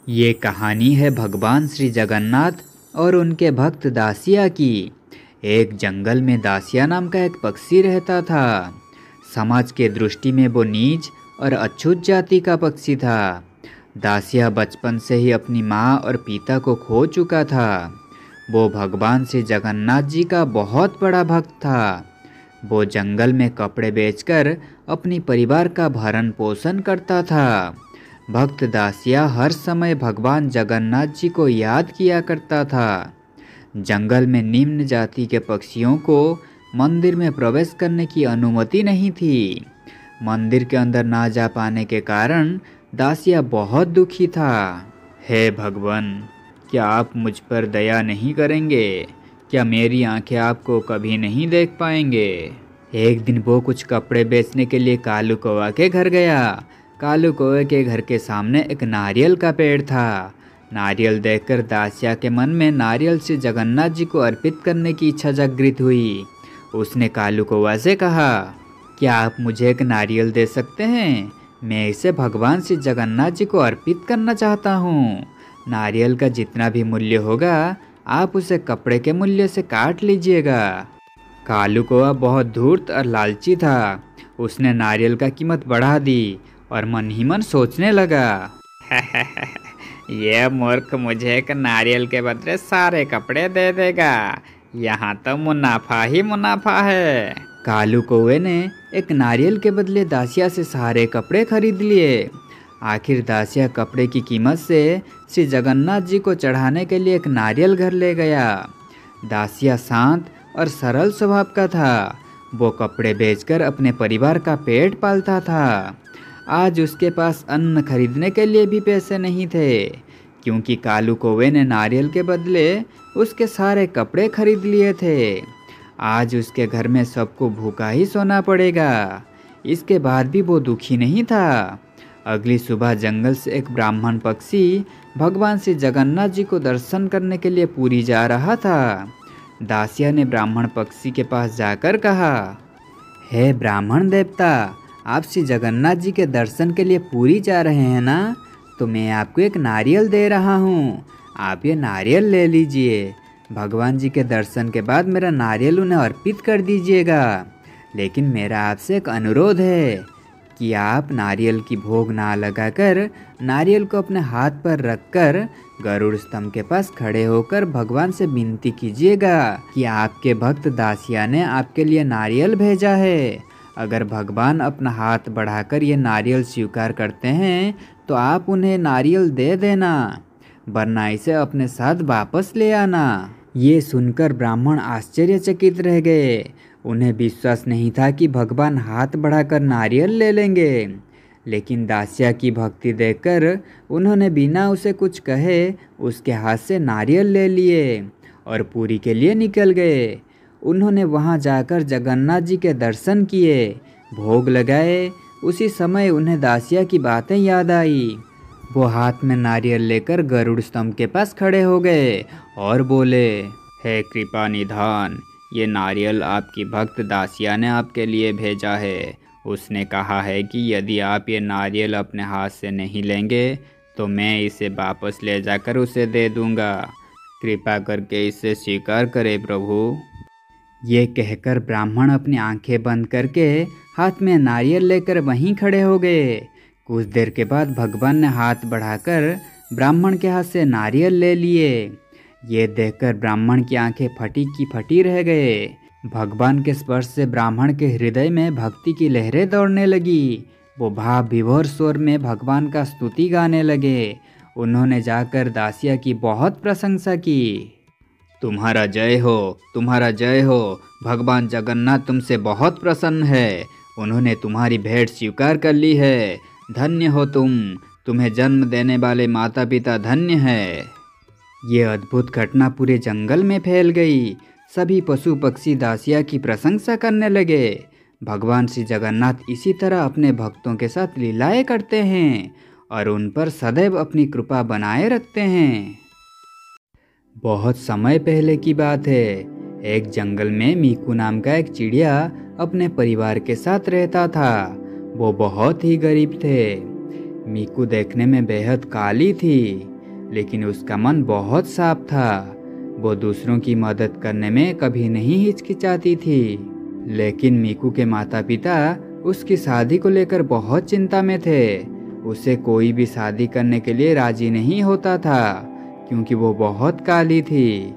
ये कहानी है भगवान श्री जगन्नाथ और उनके भक्त दासिया की। एक जंगल में दासिया नाम का एक पक्षी रहता था। समाज के दृष्टि में वो नीच और अछूत जाति का पक्षी था। दासिया बचपन से ही अपनी माँ और पिता को खो चुका था। वो भगवान श्री जगन्नाथ जी का बहुत बड़ा भक्त था। वो जंगल में कपड़े बेचकर अपनी परिवार का भरण पोषण करता था। भक्त दासिया हर समय भगवान जगन्नाथ जी को याद किया करता था। जंगल में निम्न जाति के पक्षियों को मंदिर में प्रवेश करने की अनुमति नहीं थी। मंदिर के अंदर ना जा पाने के कारण दासिया बहुत दुखी था। हे भगवान, क्या आप मुझ पर दया नहीं करेंगे? क्या मेरी आंखें आपको कभी नहीं देख पाएंगे? एक दिन वो कुछ कपड़े बेचने के लिए कालू कौवा के घर गया। कालू कौवे के घर के सामने एक नारियल का पेड़ था। नारियल देखकर दासिया के मन में नारियल से जगन्नाथ जी को अर्पित करने की इच्छा जागृत हुई। उसने कालू कौवा से कहा, क्या आप मुझे एक नारियल दे सकते हैं? मैं इसे भगवान श्री जगन्नाथ जी को अर्पित करना चाहता हूँ। नारियल का जितना भी मूल्य होगा आप उसे कपड़े के मूल्य से काट लीजिएगा। कालू कौवा बहुत धूर्त और लालची था। उसने नारियल का कीमत बढ़ा दी और मन ही मन सोचने लगा, यह मूर्ख मुझे एक नारियल के बदले सारे कपड़े दे देगा। यहाँ तो मुनाफा ही मुनाफा है। कालू कौवे ने एक नारियल के बदले दासिया से सारे कपड़े खरीद लिए। आखिर दासिया कपड़े की कीमत से श्री जगन्नाथ जी को चढ़ाने के लिए एक नारियल घर ले गया। दासिया शांत और सरल स्वभाव का था। वो कपड़े बेचकर अपने परिवार का पेट पालता था। आज उसके पास अन्न खरीदने के लिए भी पैसे नहीं थे, क्योंकि कालू कौवे ने नारियल के बदले उसके सारे कपड़े खरीद लिए थे। आज उसके घर में सबको भूखा ही सोना पड़ेगा। इसके बाद भी वो दुखी नहीं था। अगली सुबह जंगल से एक ब्राह्मण पक्षी भगवान श्री जगन्नाथ जी को दर्शन करने के लिए पुरी जा रहा था। दासिया ने ब्राह्मण पक्षी के पास जाकर कहा, हे ब्राह्मण देवता, आप श्री जगन्नाथ जी के दर्शन के लिए पुरी जा रहे हैं ना? तो मैं आपको एक नारियल दे रहा हूँ। आप ये नारियल ले लीजिए। भगवान जी के दर्शन के बाद मेरा नारियल उन्हें अर्पित कर दीजिएगा। लेकिन मेरा आपसे एक अनुरोध है कि आप नारियल की भोग ना लगाकर नारियल को अपने हाथ पर रखकर गरुड़ स्तंभ के पास खड़े होकर भगवान से विनती कीजिएगा कि आपके भक्त दासिया ने आपके लिए नारियल भेजा है। अगर भगवान अपना हाथ बढ़ाकर ये नारियल स्वीकार करते हैं तो आप उन्हें नारियल दे देना, वरना इसे अपने साथ वापस ले आना। ये सुनकर ब्राह्मण आश्चर्यचकित रह गए। उन्हें विश्वास नहीं था कि भगवान हाथ बढ़ाकर नारियल ले लेंगे। लेकिन दासिया की भक्ति देखकर उन्होंने बिना उसे कुछ कहे उसके हाथ से नारियल ले लिए और पुरी के लिए निकल गए। उन्होंने वहां जाकर जगन्नाथ जी के दर्शन किए, भोग लगाए। उसी समय उन्हें दासिया की बातें याद आई। वो हाथ में नारियल लेकर गरुड़ स्तंभ के पास खड़े हो गए और बोले, हे कृपा निधान, ये नारियल आपकी भक्त दासिया ने आपके लिए भेजा है। उसने कहा है कि यदि आप ये नारियल अपने हाथ से नहीं लेंगे तो मैं इसे वापस ले जाकर उसे दे दूंगा। कृपा करके इसे स्वीकार करें प्रभु। ये कहकर ब्राह्मण अपनी आंखें बंद करके हाथ में नारियल लेकर वहीं खड़े हो गए। कुछ देर के बाद भगवान ने हाथ बढ़ाकर ब्राह्मण के हाथ से नारियल ले लिए। ये देखकर ब्राह्मण की आंखें फटी की फटी रह गए। भगवान के स्पर्श से ब्राह्मण के हृदय में भक्ति की लहरें दौड़ने लगी। वो भाव विभोर स्वर में भगवान का स्तुति गाने लगे। उन्होंने जाकर दासिया की बहुत प्रशंसा की। तुम्हारा जय हो, तुम्हारा जय हो। भगवान जगन्नाथ तुमसे बहुत प्रसन्न है। उन्होंने तुम्हारी भेंट स्वीकार कर ली है। धन्य हो तुम। तुम्हें जन्म देने वाले माता पिता धन्य है। ये अद्भुत घटना पूरे जंगल में फैल गई। सभी पशु पक्षी दासिया की प्रशंसा करने लगे। भगवान श्री जगन्नाथ इसी तरह अपने भक्तों के साथ लीलाएं करते हैं और उन पर सदैव अपनी कृपा बनाए रखते हैं। बहुत समय पहले की बात है। एक जंगल में मीकू नाम का एक चिड़िया अपने परिवार के साथ रहता था। वो बहुत ही गरीब थे। मीकू देखने में बेहद काली थी। लेकिन उसका मन बहुत साफ था। वो दूसरों की मदद करने में कभी नहीं हिचकिचाती थी। लेकिन मीकू के माता पिता उसकी शादी को लेकर बहुत चिंता में थे। उसे कोई भी शादी करने के लिए राजी नहीं होता था, क्योंकि वो बहुत काली थी।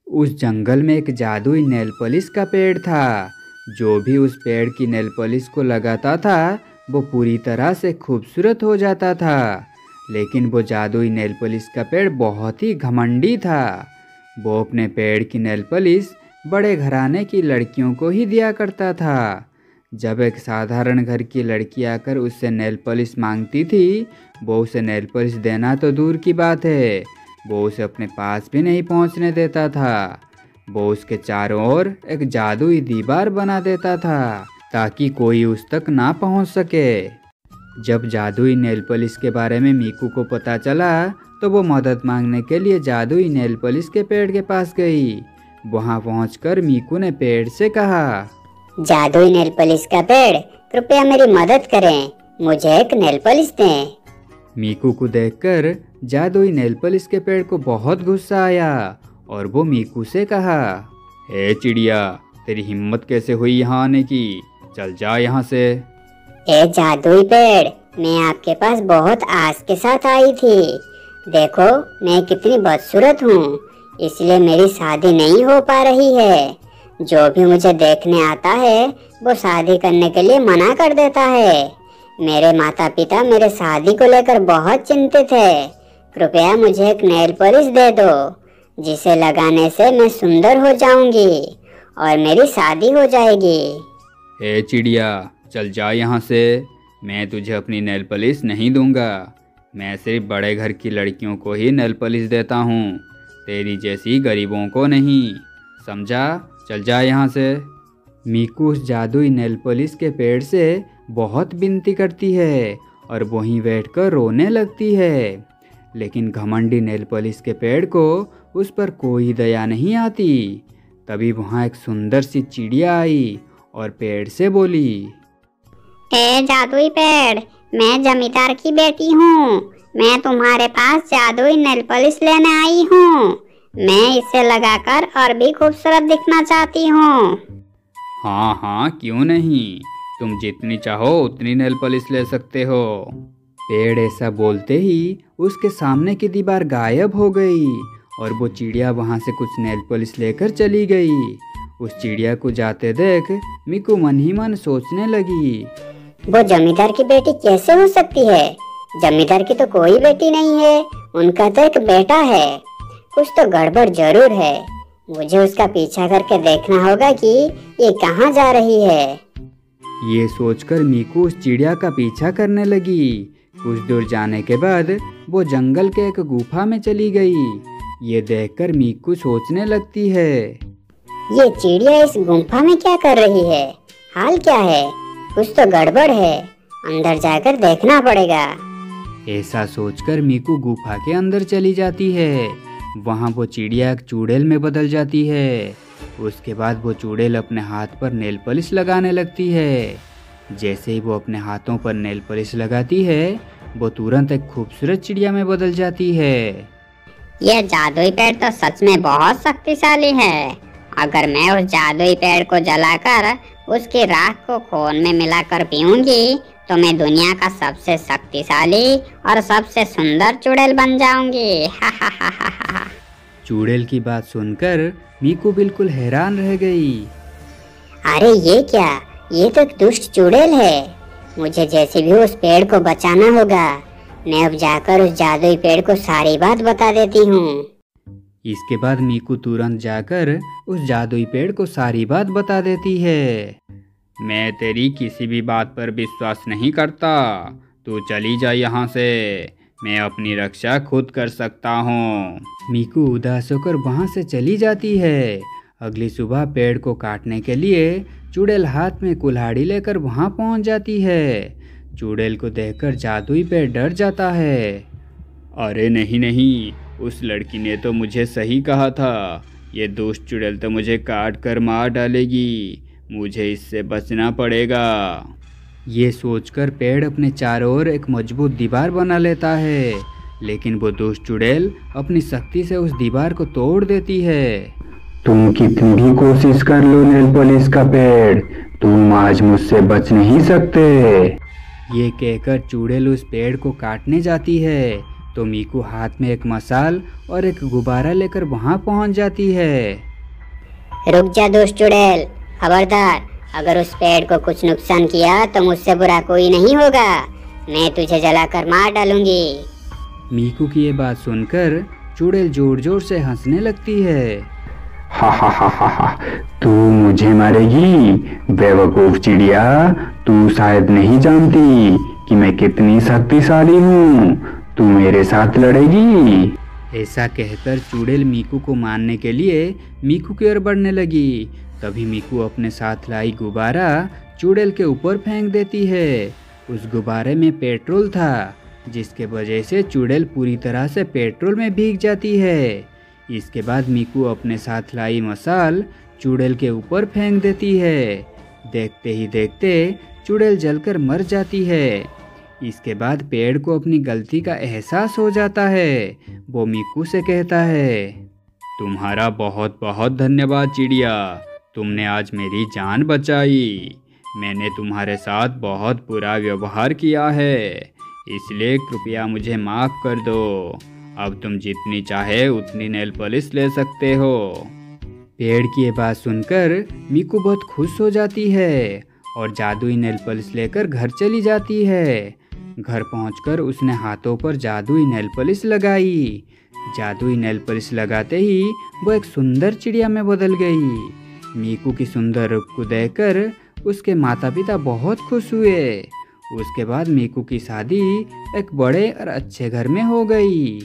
उस जंगल में एक जादुई नेल पॉलिश का पेड़ था। जो भी उस पेड़ की नेल पॉलिश को लगाता था वो पूरी तरह से खूबसूरत हो जाता था। लेकिन वो जादुई नेल पॉलिश का पेड़ बहुत ही घमंडी था। वो अपने पेड़ की नेल पॉलिश बड़े घराने की लड़कियों को ही दिया करता था। जब एक साधारण घर की लड़की आकर उससे नेल पॉलिश मांगती थी, वो उसे नेल पॉलिश देना तो दूर की बात है, वो उसे अपने पास भी नहीं पहुंचने देता था। वो उसके चारों ओर एक जादुई दीवार बना देता था ताकि कोई उस तक ना पहुंच सके। जब जादुई नेल पॉलिश के बारे में मीकू को पता चला तो वो मदद मांगने के लिए जादुई नेल पॉलिश के पेड़ के पास गई। वहां पहुंचकर मीकू ने पेड़ से कहा, जादुई नेल पॉलिश का पेड़, कृपया मेरी मदद करें, मुझे एक नेल पॉलिश दें। मीकू को देखकर जादुई नेल पॉलिश के पेड़ को बहुत गुस्सा आया और वो मीकू से कहा, हे चिड़िया, तेरी हिम्मत कैसे हुई यहाँ आने की? चल जा यहाँ से। ए जादुई पेड़, मैं आपके पास बहुत आस के साथ आई थी। देखो मैं कितनी बदसूरत हूँ, इसलिए मेरी शादी नहीं हो पा रही है। जो भी मुझे देखने आता है वो शादी करने के लिए मना कर देता है। मेरे माता पिता मेरे शादी को लेकर बहुत चिंतित है। कृपया मुझे एक नेल पॉलिश दे दो, जिसे लगाने से मैं सुंदर हो जाऊंगी और मेरी शादी हो जाएगी। हे चिड़िया, चल जा यहाँ से। मैं तुझे अपनी नेल पॉलिश नहीं दूंगा। मैं सिर्फ बड़े घर की लड़कियों को ही नेल पॉलिश देता हूँ, तेरी जैसी गरीबों को नहीं, समझा? चल जा यहाँ से। मीकू उस जादुई नेल पॉलिश के पेड़ से बहुत विनती करती है और वहीं बैठकर रोने लगती है। लेकिन घमंडी नेल पॉलिश के पेड़ को उस पर कोई दया नहीं आती। तभी वहाँ एक सुंदर सी चिड़िया आई और पेड़ से बोली, ए जादुई पेड़, मैं जमींदार की बेटी हूँ। मैं तुम्हारे पास जादुई नेल पॉलिश लेने आई हूँ। मैं इसे लगाकर और भी खूबसूरत दिखना चाहती हूँ। हाँ हाँ, क्यों नहीं, तुम जितनी चाहो उतनी नेल पॉलिश ले सकते हो। पेड़ ऐसा बोलते ही उसके सामने की दीवार गायब हो गई और वो चिड़िया वहाँ से कुछ नेल पॉलिश लेकर चली गई। उस चिड़िया को जाते देख मीकू मन ही मन सोचने लगी, वो जमींदार की बेटी कैसे हो सकती है? जमींदार की तो कोई बेटी नहीं है, उनका तो एक बेटा है। कुछ तो गड़बड़ जरूर है। मुझे उसका पीछा करके देखना होगा कि ये कहाँ जा रही है। ये सोचकर मीकू उस चिड़िया का पीछा करने लगी। कुछ दूर जाने के बाद वो जंगल के एक गुफा में चली गई। ये देखकर मीकू सोचने लगती है, ये चिड़िया इस गुफा में क्या कर रही है? हाल क्या है? कुछ तो गड़बड़ है, अंदर जाकर देखना पड़ेगा। ऐसा सोचकर मीकू गुफा के अंदर चली जाती है। वहाँ वो चिड़िया एक चुड़ैल में बदल जाती है। उसके बाद वो चुड़ैल अपने हाथ पर नेल पॉलिश लगाने लगती है। जैसे ही वो अपने हाथों पर नेल पॉलिश लगाती है वो तुरंत एक खूबसूरत चिड़िया में बदल जाती है। ये जादुई पेड़ तो सच में बहुत शक्तिशाली है। अगर मैं उस जादुई पेड़ को जलाकर उसकी राख को खून में मिलाकर पीऊंगी तो मैं दुनिया का सबसे शक्तिशाली और सबसे सुंदर चुड़ैल बन जाऊंगी। हा हा हा हा हा। चुड़ैल की बात सुनकर मीकू बिल्कुल हैरान रह गई। अरे ये क्या? ये तो एक दुष्ट चुड़ैल है। मुझे जैसे भी उस पेड़ को बचाना होगा। मैं अब जाकर उस जादुई पेड़ को सारी बात बता देती हूँ। इसके बाद मीकू तुरंत जाकर उस जादुई पेड़ को सारी बात बता देती है। मैं तेरी किसी भी बात पर विश्वास नहीं करता। तू चली जा यहाँ से, मैं अपनी रक्षा खुद कर सकता हूँ। मीकू उदास होकर वहाँ से चली जाती है। अगली सुबह पेड़ को काटने के लिए चुड़ैल हाथ में कुल्हाड़ी लेकर वहाँ पहुँच जाती है। चुड़ैल को देखकर जादुई पेड़ डर जाता है। अरे नहीं नहीं, उस लड़की ने तो मुझे सही कहा था। ये दुष्ट चुड़ैल तो मुझे काट कर मार डालेगी। मुझे इससे बचना पड़ेगा। ये सोचकर पेड़ अपने चारों ओर एक मजबूत दीवार बना लेता है। लेकिन वो दुष्ट चुड़ैल अपनी शक्ति से उस दीवार को तोड़ देती है। तुम कितनी भी कोशिश कर लो नेल पॉलिश का पेड़, तुम आज मुझसे बच नहीं सकते। ये कहकर चुड़ैल उस पेड़ को काटने जाती है तो मीकू हाथ में एक मशाल और एक गुब्बारा लेकर वहां पहुंच जाती है। रुक जा दुष्ट चुड़ैल, खबरदार, अगर उस पेड़ को कुछ नुकसान किया तो मुझसे बुरा कोई नहीं होगा, मैं तुझे जलाकर मार डालूंगी। मीकू की ये बात सुनकर चुड़ैल जोर जोर से हंसने लगती है। हा हा हा हा हा, तू मुझे मारेगी बेवकूफ चिड़िया, तू शायद नहीं जानती कि मैं कितनी शक्तिशाली हूँ, तू मेरे साथ लड़ेगी। ऐसा कहकर चुड़ैल मीकू को मारने के लिए मीकू की ओर बढ़ने लगी। तभी मीकू अपने साथ लाई गुब्बारा चुड़ैल के ऊपर फेंक देती है। उस गुब्बारे में पेट्रोल था, जिसके वजह से चुड़ैल पूरी तरह से पेट्रोल में भीग जाती है। इसके बाद मीकू अपने साथ लाई मशाल चुड़ैल के ऊपर फेंक देती है। देखते ही देखते चुड़ैल जलकर मर जाती है। इसके बाद पेड़ को अपनी गलती का एहसास हो जाता है। वो मीकू से कहता है, तुम्हारा बहुत बहुत धन्यवाद चिड़िया, तुमने आज मेरी जान बचाई। मैंने तुम्हारे साथ बहुत बुरा व्यवहार किया है, इसलिए कृपया मुझे माफ़ कर दो। अब तुम जितनी चाहे उतनी नेल पॉलिश ले सकते हो। पेड़ की ये बात सुनकर मीकू बहुत खुश हो जाती है और जादुई नेल पॉलिश लेकर घर चली जाती है। घर पहुंचकर उसने हाथों पर जादुई नेल पॉलिश लगाई। जादुई नेल पॉलिश लगाते ही वो एक सुंदर चिड़िया में बदल गई। मीकू की सुंदर रूप को देखकर उसके माता पिता बहुत खुश हुए। उसके बाद मीकू की शादी एक बड़े और अच्छे घर में हो गई।